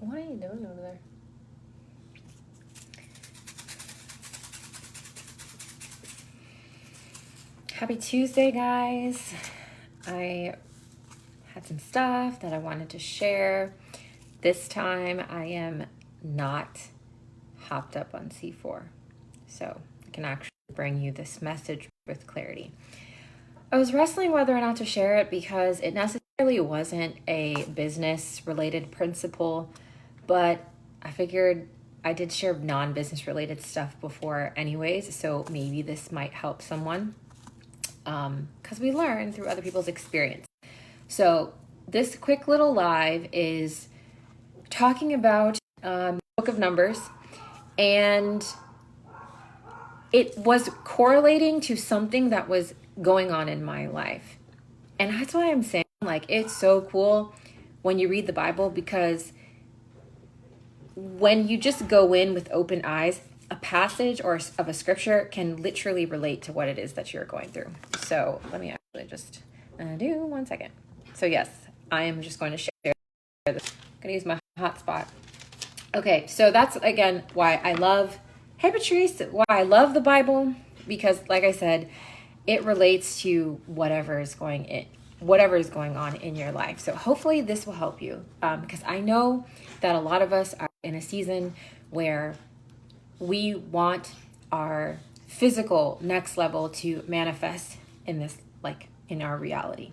What are you doing over there? Happy Tuesday, guys. I had some stuff that I wanted to share. This time I am not hopped up on C4, so I can actually bring you this message with clarity. I was wrestling whether or not to share it because it necessarily wasn't a business related principle, but I figured I did share non-business related stuff before anyways, so maybe this might help someone because we learn through other people's experience. So this quick little live is talking about Book of Numbers, and it was correlating to something that was going on in my life. And that's why I'm saying, like, it's so cool when you read the Bible, because when you just go in with open eyes, a passage or of a scripture can literally relate to what it is that you're going through. So let me actually just do 1 second. So yes, I am just going to share this. I'm going to use my hotspot. Okay, so that's, again, why I love, hey Patrice, why I love the Bible, because like I said, it relates to whatever is going on in your life. So hopefully this will help you, because I know that a lot of us are in a season where we want our physical next level to manifest in this, like in our reality.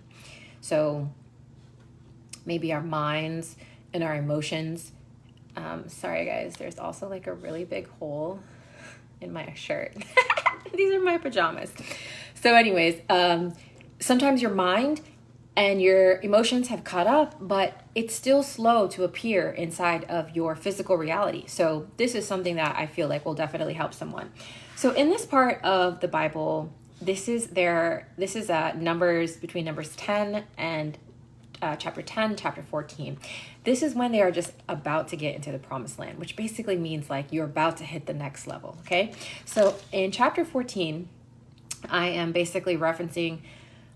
So maybe our minds and our emotions. Sorry guys, there's also like a really big hole in my shirt. These are my pajamas. So anyways, sometimes your mind and your emotions have caught up, but it's still slow to appear inside of your physical reality. So this is something that I feel like will definitely help someone. So in this part of the Bible, this is Numbers, between Numbers 10 and chapter 10, chapter 14. This is when they are just about to get into the promised land, which basically means like you're about to hit the next level. Okay. So in chapter 14, I am basically referencing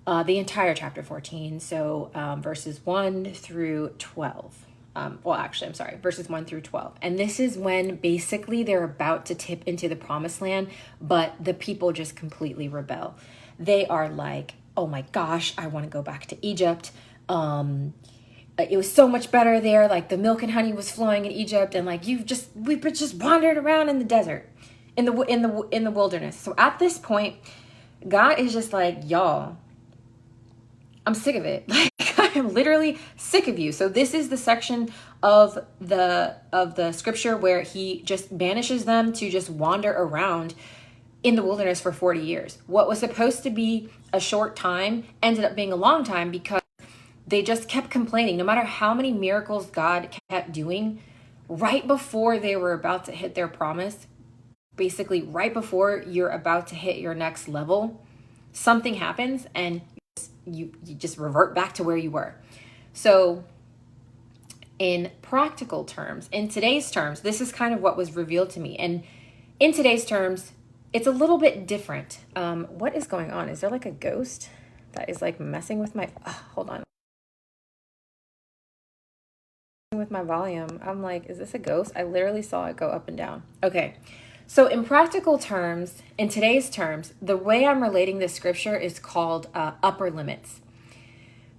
the entire chapter 14. So verses 1 through 12. Verses 1 through 12. And this is when basically they're about to tip into the promised land, but the people just completely rebel. They are like, oh my gosh, I want to go back to Egypt. It was so much better there. Like the milk and honey was flowing in Egypt, and like we've just wandered around in the desert, in the wilderness. So at this point, God is just like, y'all, I'm sick of it. Like I'm literally sick of you. So this is the section of the scripture where he just banishes them to just wander around in the wilderness for 40 years. What was supposed to be a short time ended up being a long time because they just kept complaining. No matter how many miracles God kept doing, right before they were about to hit their promise, basically right before you're about to hit your next level, something happens and you just revert back to where you were. So in practical terms, in today's terms, this is kind of what was revealed to me. And in today's terms, it's a little bit different. What is going on? Is there like a ghost that is like messing with my, hold on. With my volume. I'm like, is this a ghost? I literally saw it go up and down. Okay. So in practical terms, in today's terms, the way I'm relating this scripture is called upper limits.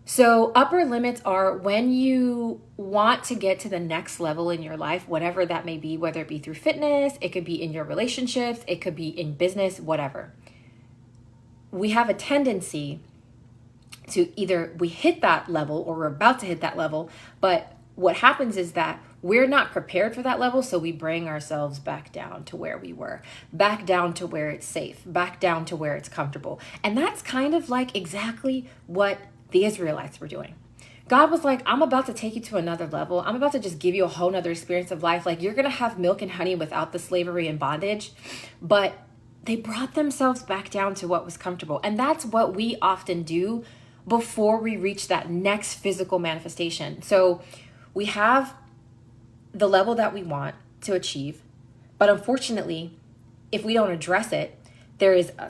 So upper limits are when you want to get to the next level in your life, whatever that may be, whether it be through fitness, it could be in your relationships, it could be in business, whatever. We have a tendency to either we hit that level or we're about to hit that level, but what happens is that we're not prepared for that level, so we bring ourselves back down to where we were, back down to where it's safe, back down to where it's comfortable. And that's kind of like exactly what the Israelites were doing. God was like, I'm about to take you to another level. I'm about to just give you a whole nother experience of life. Like you're going to have milk and honey without the slavery and bondage. But they brought themselves back down to what was comfortable. And that's what we often do before we reach that next physical manifestation. So we have the level that we want to achieve, but unfortunately, if we don't address it, there is a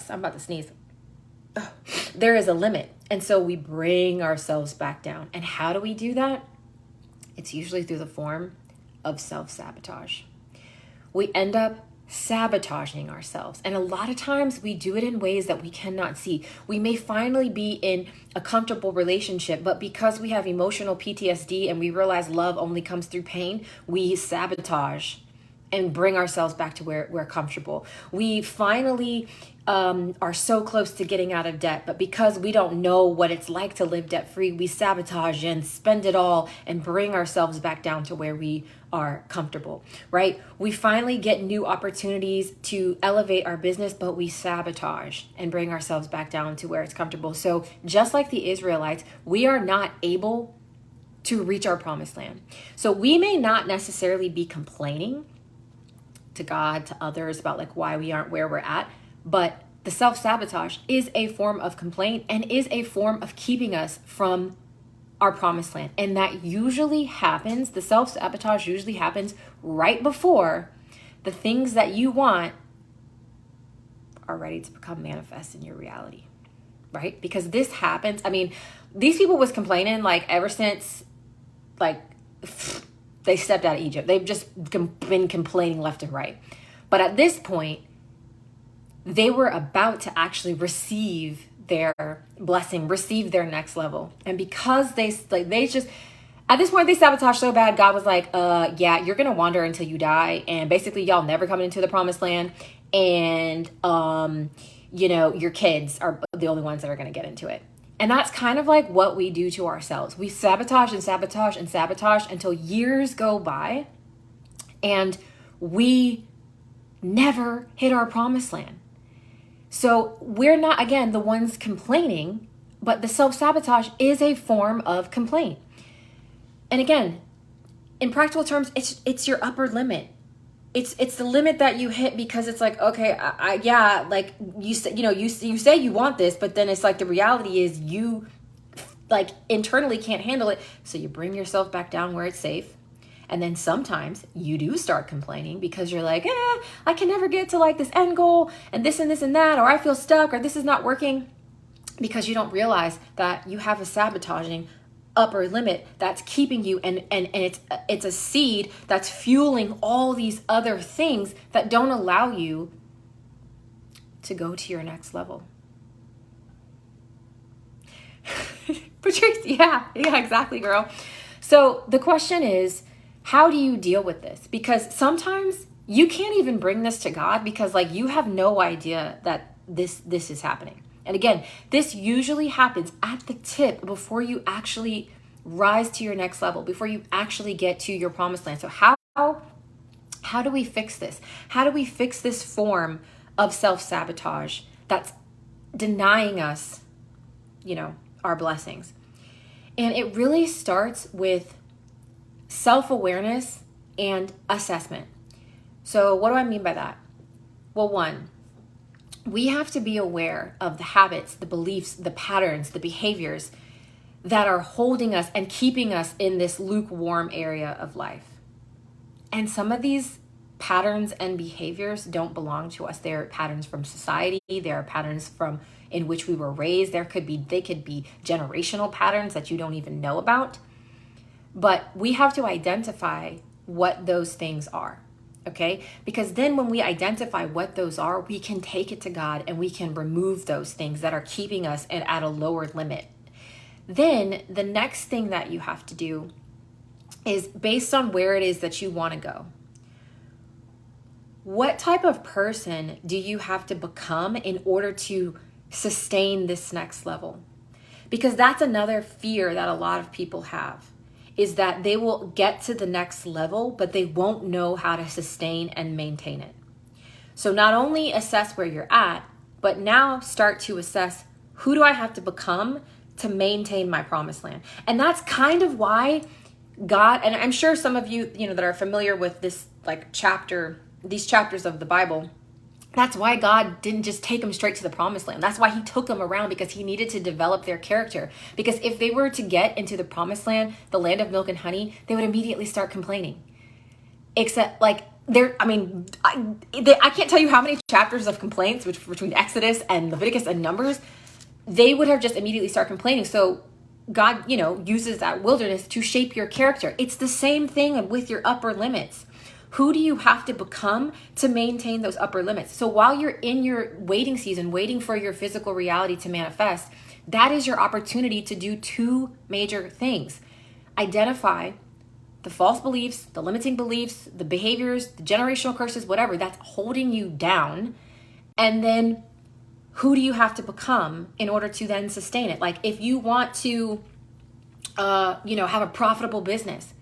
limit. And so we bring ourselves back down. And how do we do that? It's usually through the form of self-sabotage. We end up sabotaging ourselves. And a lot of times we do it in ways that we cannot see. We may finally be in a comfortable relationship, but because we have emotional PTSD and we realize love only comes through pain, we sabotage and bring ourselves back to where we're comfortable. We finally are so close to getting out of debt, but because we don't know what it's like to live debt-free, we sabotage and spend it all and bring ourselves back down to where we are comfortable, right? We finally get new opportunities to elevate our business, but we sabotage and bring ourselves back down to where it's comfortable. So just like the Israelites, we are not able to reach our promised land. So we may not necessarily be complaining to God, to others about like why we aren't where we're at, but the self-sabotage is a form of complaint and is a form of keeping us from our promised land. And that usually happens, the self-sabotage usually happens right before the things that you want are ready to become manifest in your reality, right? Because this happens, I mean, these people was complaining like ever since like they stepped out of Egypt. They've just been complaining left and right. But at this point, they were about to actually receive their blessing, receive their next level. And because they just, at this point, they sabotaged so bad, God was like, yeah, you're going to wander until you die. And basically, y'all never coming into the promised land. And, your kids are the only ones that are going to get into it. And that's kind of like what we do to ourselves. We sabotage and sabotage and sabotage until years go by and we never hit our promised land. So we're not, again, the ones complaining, but the self-sabotage is a form of complaint. And again, in practical terms, it's your upper limit. It's the limit that you hit because it's like, okay, like you say you want this, but then it's like the reality is you like internally can't handle it. So you bring yourself back down where it's safe. And then sometimes you do start complaining because you're like, I can never get to like this end goal and this and this and that, or I feel stuck, or this is not working, because you don't realize that you have a sabotaging upper limit that's keeping you, and it's a seed that's fueling all these other things that don't allow you to go to your next level. Patrice, yeah, exactly, girl. So the question is, how do you deal with this? Because sometimes you can't even bring this to God because like you have no idea that this is happening. And again, this usually happens at the tip before you actually rise to your next level, before you actually get to your promised land. So how do we fix this? How do we fix this form of self-sabotage that's denying us, our blessings? And it really starts with self-awareness and assessment. So what do I mean by that? Well, one, we have to be aware of the habits, the beliefs, the patterns, the behaviors that are holding us and keeping us in this lukewarm area of life. And some of these patterns and behaviors don't belong to us. They're patterns from society. There are patterns from in which we were raised. They could be generational patterns that you don't even know about. But we have to identify what those things are. Okay? Because then when we identify what those are, we can take it to God and we can remove those things that are keeping us at a lower limit. Then the next thing that you have to do is based on where it is that you want to go. What type of person do you have to become in order to sustain this next level? Because that's another fear that a lot of people have, is that they will get to the next level, but they won't know how to sustain and maintain it. So not only assess where you're at, but now start to assess, who do I have to become to maintain my promised land? And that's kind of why God, and I'm sure some of you, that are familiar with this like these chapters of the Bible, that's why God didn't just take them straight to the promised land. That's why he took them around, because he needed to develop their character. Because if they were to get into the promised land, the land of milk and honey, they would immediately start complaining. Except like I can't tell you how many chapters of complaints between Exodus and Leviticus and Numbers, they would have just immediately start complaining. So God, uses that wilderness to shape your character. It's the same thing with your upper limits. Who do you have to become to maintain those upper limits? So while you're in your waiting season, waiting for your physical reality to manifest, that is your opportunity to do two major things. Identify the false beliefs, the limiting beliefs, the behaviors, the generational curses, whatever that's holding you down. And then who do you have to become in order to then sustain it? Like if you want to, have a profitable business,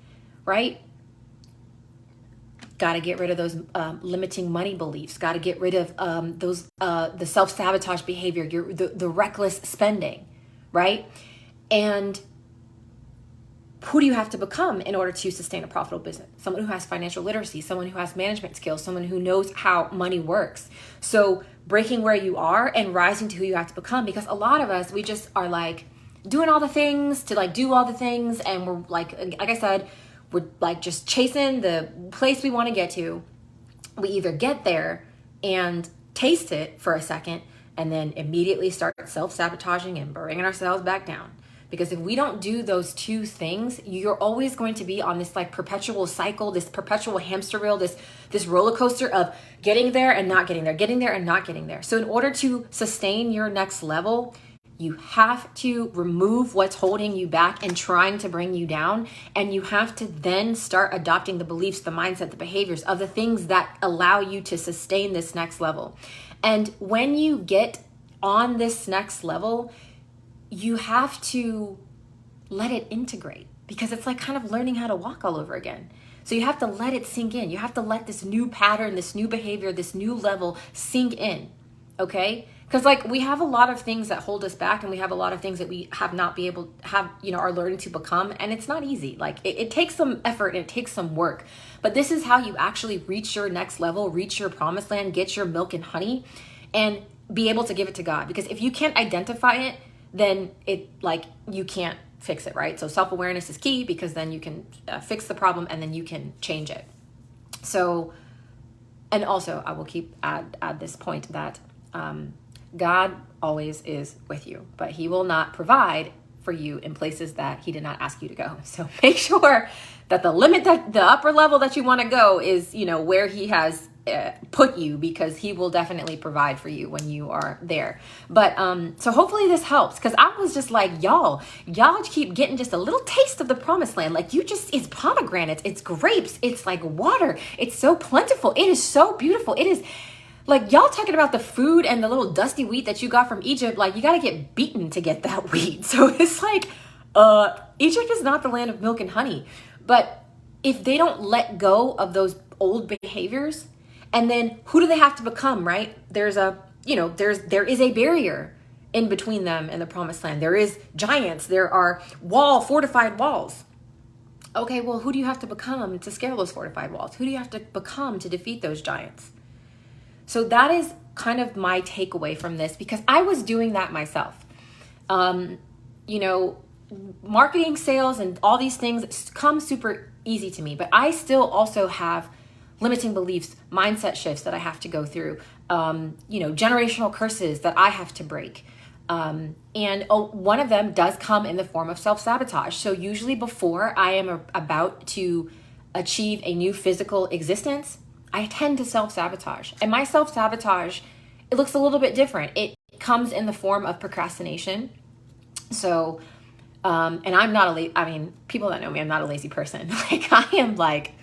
right? Got to get rid of those limiting money beliefs. Got to get rid of the self-sabotage behavior, the reckless spending, right? And who do you have to become in order to sustain a profitable business? Someone who has financial literacy, someone who has management skills, someone who knows how money works. So breaking where you are and rising to who you have to become, because a lot of us, we just are like doing all the things to like do all the things. And we're like I said, we're like just chasing the place we want to get to. We either get there and taste it for a second and then immediately start self-sabotaging and bringing ourselves back down. Because if we don't do those two things, you're always going to be on this like perpetual cycle, this perpetual hamster wheel, this roller coaster of getting there and not getting there, getting there and not getting there. So in order to sustain your next level, you have to remove what's holding you back and trying to bring you down. And you have to then start adopting the beliefs, the mindset, the behaviors of the things that allow you to sustain this next level. And when you get on this next level, you have to let it integrate, because it's like kind of learning how to walk all over again. So you have to let it sink in. You have to let this new pattern, this new behavior, this new level sink in, okay? Because like we have a lot of things that hold us back, and we have a lot of things that we have not be able to have, are learning to become, and it's not easy. Like it takes some effort and it takes some work, but this is how you actually reach your next level, reach your promised land, get your milk and honey, and be able to give it to God. Because if you can't identify it, then you can't fix it, right? So self-awareness is key, because then you can fix the problem and then you can change it. So, and also I will add this point that God always is with you, but he will not provide for you in places that he did not ask you to go. So make sure that the upper level that you want to go is, where he has put you, because he will definitely provide for you when you are there. But so hopefully this helps, because I was just like, y'all keep getting just a little taste of the promised land. Like it's pomegranates, it's grapes, it's like water, it's so plentiful, it is so beautiful. It is like y'all talking about the food and the little dusty wheat that you got from Egypt. Like you got to get beaten to get that wheat. So it's like Egypt is not the land of milk and honey. But if they don't let go of those old behaviors, and then who do they have to become, right? There is a barrier in between them and the promised land. There is giants. There are fortified walls. Okay, well, who do you have to become to scale those fortified walls? Who do you have to become to defeat those giants? So that is kind of my takeaway from this, because I was doing that myself. Marketing, sales, and all these things come super easy to me, but I still also have limiting beliefs, mindset shifts that I have to go through, generational curses that I have to break. And one of them does come in the form of self-sabotage. So usually before I am about to achieve a new physical existence, I tend to self-sabotage. And my self-sabotage, it looks a little bit different. It comes in the form of procrastination. So, and I'm not people that know me, I'm not a lazy person. Like I am like,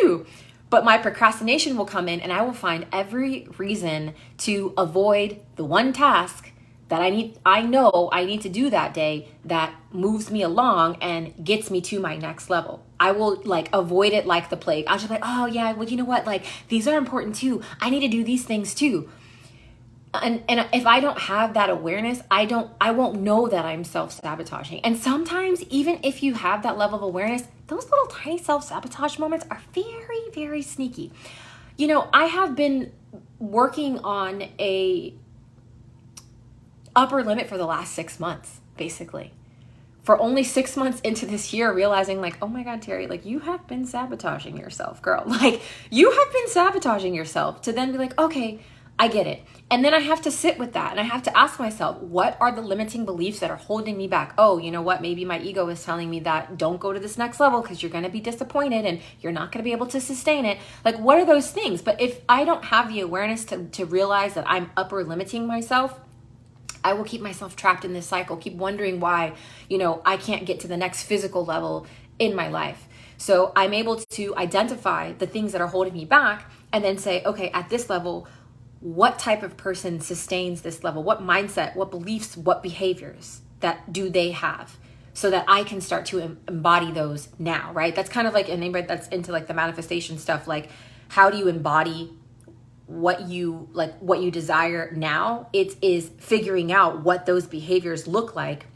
do. But my procrastination will come in, and I will find every reason to avoid the one task that I know I need to do that day that moves me along and gets me to my next level. I will avoid it like the plague. I'll just be like, oh yeah, well, you know what? Like these are important too. I need to do these things too. And if I don't have that awareness, I won't know that I'm self-sabotaging. And sometimes even if you have that level of awareness, those little tiny self-sabotage moments are very, very sneaky. I have been working on a upper limit for the last 6 months, basically. For only 6 months into this year, realizing like, oh my God, Terry, like you have been sabotaging yourself, girl. Like you have been sabotaging yourself, to then be like, okay, I get it. And then I have to sit with that and I have to ask myself, what are the limiting beliefs that are holding me back? Oh, you know what? Maybe my ego is telling me that don't go to this next level because you're going to be disappointed and you're not going to be able to sustain it. Like, what are those things? But if I don't have the awareness to realize that I'm upper limiting myself, I will keep myself trapped in this cycle, keep wondering why, I can't get to the next physical level in my life. So I'm able to identify the things that are holding me back and then say, okay, at this level, what type of person sustains this level? What mindset, what beliefs, what behaviors that do they have? So that I can start to embody those now, right? That's kind of like anybody that's into like the manifestation stuff, like how do you embody what you desire now? It is figuring out what those behaviors look like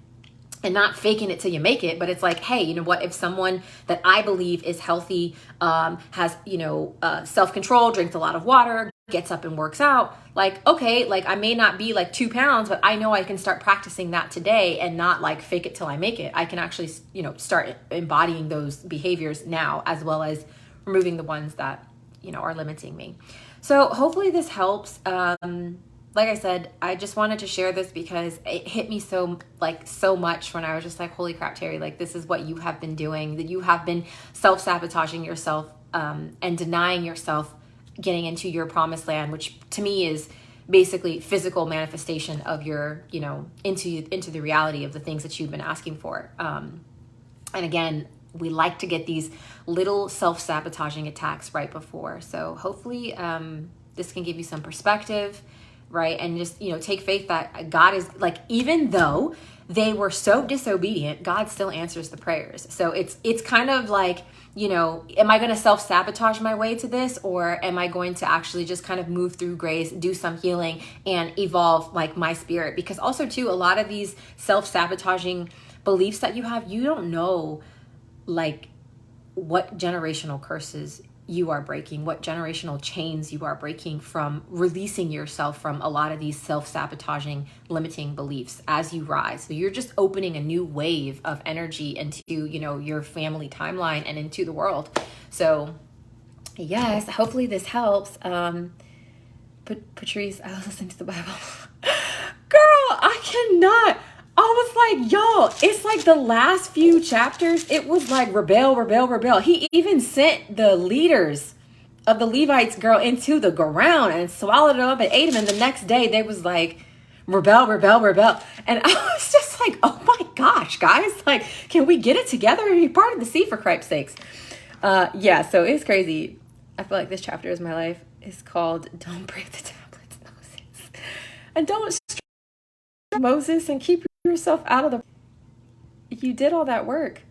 and not faking it till you make it. But it's like, hey, you know what? If someone that I believe is healthy, has, self-control, drinks a lot of water, gets up and works out, like, okay, like I may not be like 2 pounds, but I know I can start practicing that today and not like fake it till I make it. I can actually, start embodying those behaviors now, as well as removing the ones that, are limiting me. So hopefully this helps. Like I said, I just wanted to share this because it hit me so much when I was just like, holy crap, Terry, like this is what you have been doing, that you have been self-sabotaging yourself, and denying yourself getting into your promised land, which to me is basically physical manifestation of your, into the reality of the things that you've been asking for. And again, we like to get these little self-sabotaging attacks right before. So hopefully this can give you some perspective, right? And just, take faith that God is like, even though they were so disobedient, God still answers the prayers. So it's kind of like, am I going to self-sabotage my way to this, or am I going to actually just kind of move through grace, do some healing, and evolve like my spirit? Because also too, a lot of these self-sabotaging beliefs that you have, you don't know like what generational curses you are breaking, what generational chains you are breaking from releasing yourself from a lot of these self-sabotaging, limiting beliefs as you rise. So you're just opening a new wave of energy into, your family timeline and into the world. So yes, hopefully this helps. Patrice, I was listening to the Bible. Girl, I cannot. I was like, y'all, it's like the last few chapters, it was like rebel, rebel, rebel. He even sent the leaders of the Levites, girl, into the ground and swallowed them up and ate them. And the next day they was like, rebel, rebel, rebel. And I was just like, oh my gosh, guys, like, can we get it together and be part of the sea for Christ's sakes? Yeah, so it's crazy. I feel like this chapter is my life. It's called Don't Break the Tablets, Moses. And don't Moses and keep yourself out of the... You did all that work.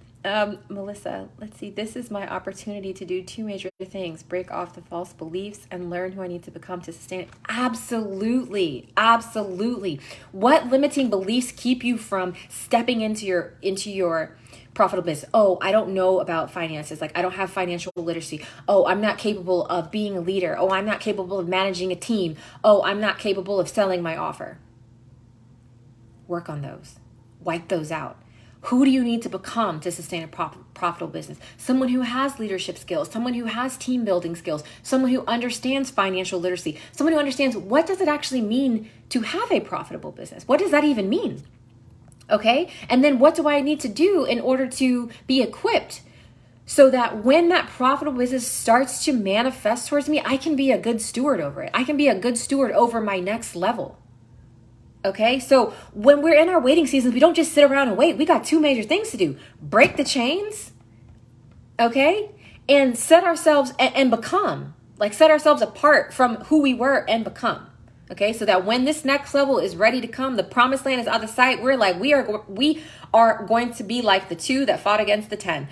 Melissa, let's see. This is my opportunity to do 2 major things: break off the false beliefs and learn who I need to become to sustain it. Absolutely. Absolutely. What limiting beliefs keep you from stepping into your profitable business? Oh, I don't know about finances. Like, I don't have financial literacy. Oh, I'm not capable of being a leader. Oh, I'm not capable of managing a team. Oh, I'm not capable of selling my offer. Work on those. Wipe those out. Who do you need to become to sustain a profitable business? Someone who has leadership skills, someone who has team building skills, someone who understands financial literacy, someone who understands what does it actually mean to have a profitable business? What does that even mean? Okay? And then what do I need to do in order to be equipped so that when that profitable business starts to manifest towards me, I can be a good steward over it. I can be a good steward over my next level. Okay, so when we're in our waiting seasons, we don't just sit around and wait. We got 2 major things to do: break the chains, okay, and set ourselves and become, like, set ourselves apart from who we were and become. Okay, so that when this next level is ready to come, the promised land is out of sight. We're like, we are going to be like the 2 that fought against the 10.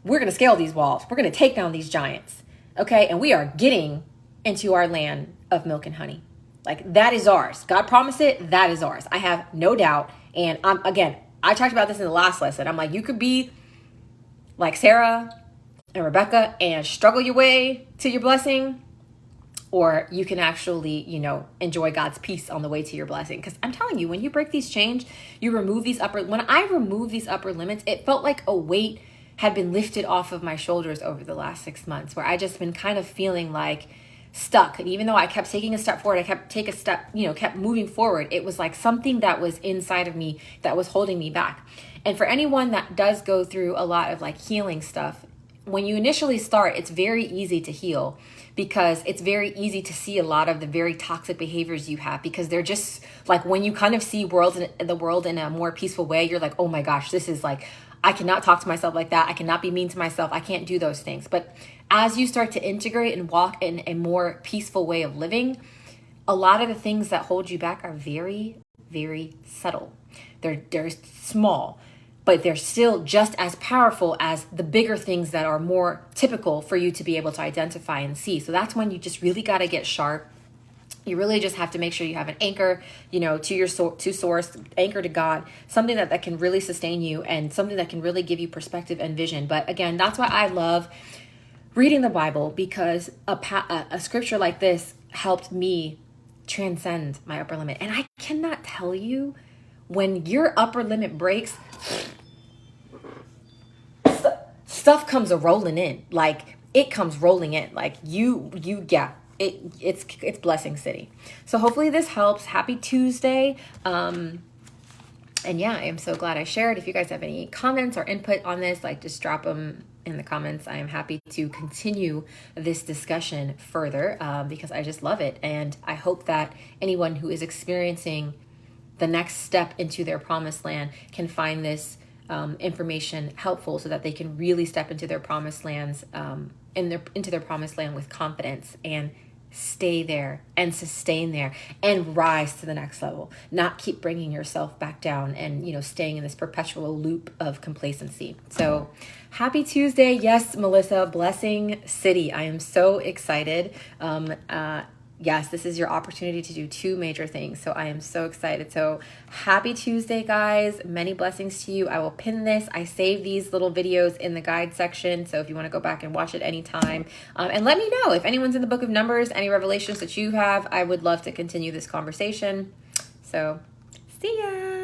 We're going to scale these walls. We're going to take down these giants. Okay, and we are getting into our land of milk and honey. Like, that is ours. God promised it. That is ours. I have no doubt. And again, I talked about this in the last lesson. I'm like, you could be like Sarah and Rebecca and struggle your way to your blessing, or you can actually, enjoy God's peace on the way to your blessing. Because I'm telling you, when you break these chains, you remove these when I remove these upper limits, it felt like a weight had been lifted off of my shoulders over the last 6 months, where I just been kind of feeling like stuck. And even though I kept taking a step forward, I kept moving forward. It was like something that was inside of me that was holding me back. And for anyone that does go through a lot of like healing stuff, when you initially start, it's very easy to heal because it's very easy to see a lot of the very toxic behaviors you have, because they're just like, when you kind of see the world in a more peaceful way, you're like, oh my gosh, this is like, I cannot talk to myself like that. I cannot be mean to myself. I can't do those things. But as you start to integrate and walk in a more peaceful way of living, a lot of the things that hold you back are very, very subtle. They're small, but they're still just as powerful as the bigger things that are more typical for you to be able to identify and see. So that's when you just really got to get sharp. You really just have to make sure you have an anchor, to your to source, anchor to God, something that can really sustain you and something that can really give you perspective and vision. But again, that's why I love reading the Bible, because a scripture like this helped me transcend my upper limit. And I cannot tell you, when your upper limit breaks, stuff comes rolling in. Like, it comes rolling in. Like it's Blessing City. So hopefully this helps. Happy Tuesday. And yeah, I am so glad I shared. If you guys have any comments or input on this, like, just drop them in the comments. I am happy to continue this discussion further, because I just love it. And I hope that anyone who is experiencing the next step into their promised land can find this information helpful, so that they can really step into their promised lands, into their promised land with confidence, and stay there and sustain there and rise to the next level, not keep bringing yourself back down and, staying in this perpetual loop of complacency. So happy Tuesday. Yes, Melissa, Blessing City. I am so excited. Yes, this is your opportunity to do 2 major things. So I am so excited. So happy Tuesday, guys. Many blessings to you. I will pin this. I save these little videos in the guide section. So if you want to go back and watch it anytime, and let me know if anyone's in the book of Numbers, any revelations that you have. I would love to continue this conversation. So see ya.